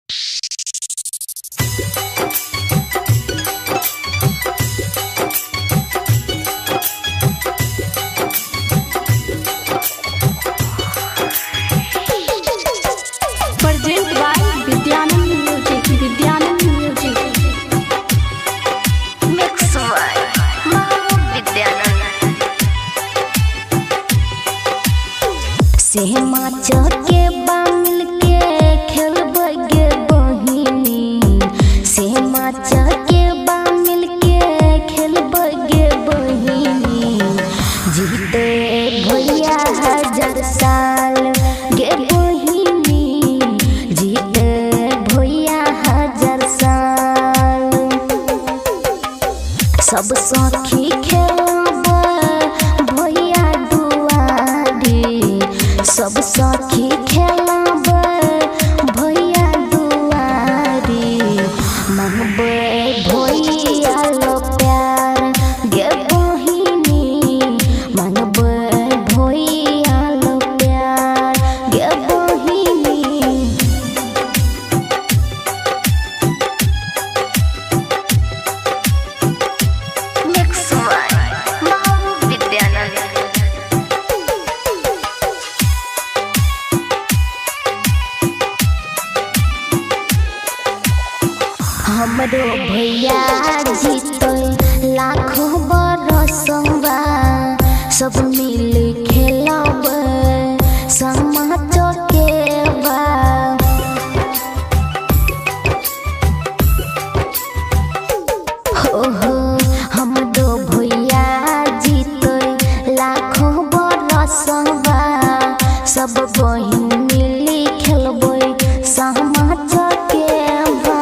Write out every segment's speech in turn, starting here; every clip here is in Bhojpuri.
Present by Vidyanand Music. Vidyanand Music. Mix by Vidyanand. सेहमा चके बामिल के खेलबै गे बहिनी, सेहमा चके बामिल के खेलबै गे बहिनी, जीते भैया 1000 साल गे बहिनी, जीते भैया 1000 साल। सब सखी खेलबै भैया दुआरी, सब सखी खेलबै भैया दुआरी, मंगबै भैया लो प्यार गे बहिनी, मंगबै भैया लो प्यार गे बहिनी। Mix by Vidyanand. हमरो भैया जीतो लाखों बरसवा, सब मिल खेलब समा चकेबा। हो हमरो भैया जीतो लाखों बरसवा, सब बहिन मिली खेलबै समा चकेबा।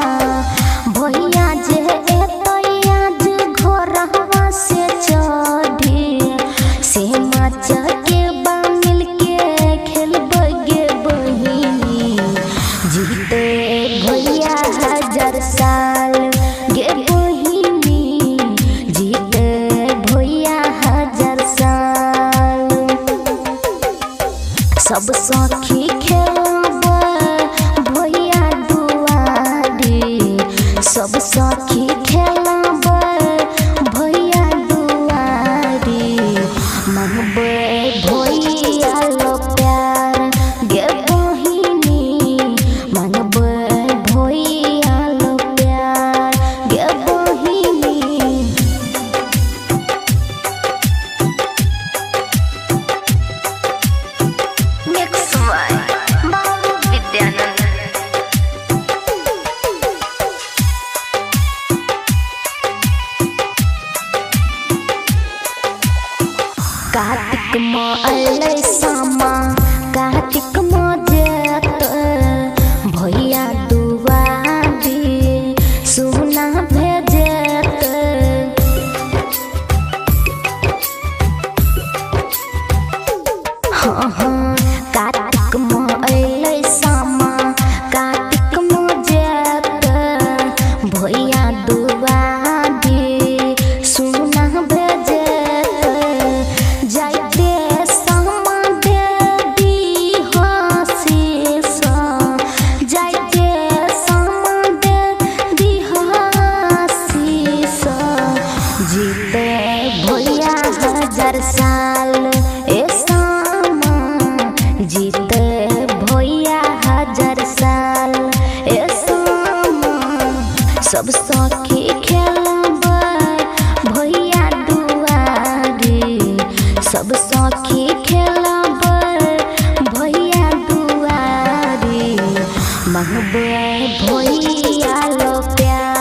भैया जे एतै आज घरवा से चढ़ी, सेहमा चकेबा मिल के खेलबै गे बहिनी, जीते भैया 1000 साल गे बहिनी, जीते भैया 1000 साल। सब सखी खेलबै भैया दुआरी, सब सखी खेलबै भैया दुआरी, मंगबै भैया लो प्यार गे बहिनी, मंगबै भैया लो प्यार गे बहिनी। Mix by Vidyanand. कार्तिक में अलै सामा, कार्तिक में जेत भैया दुआरी सोना भेजत। हाँ कार्तिक में अलै सामा, कार्तिक में जेत भैया दुआरी सोना भेजत। जाइते सामा दे दी हसीस, जाइते सामा दे दी हसीस, जीते भैया 1000 साल ए सामा, जीते भैया 1000 साल ए सामा। सब सखी खेलबै भैया दुआरी, सब सखी खेलबै भैया दुआरी, मंगबै भैया लो प्यार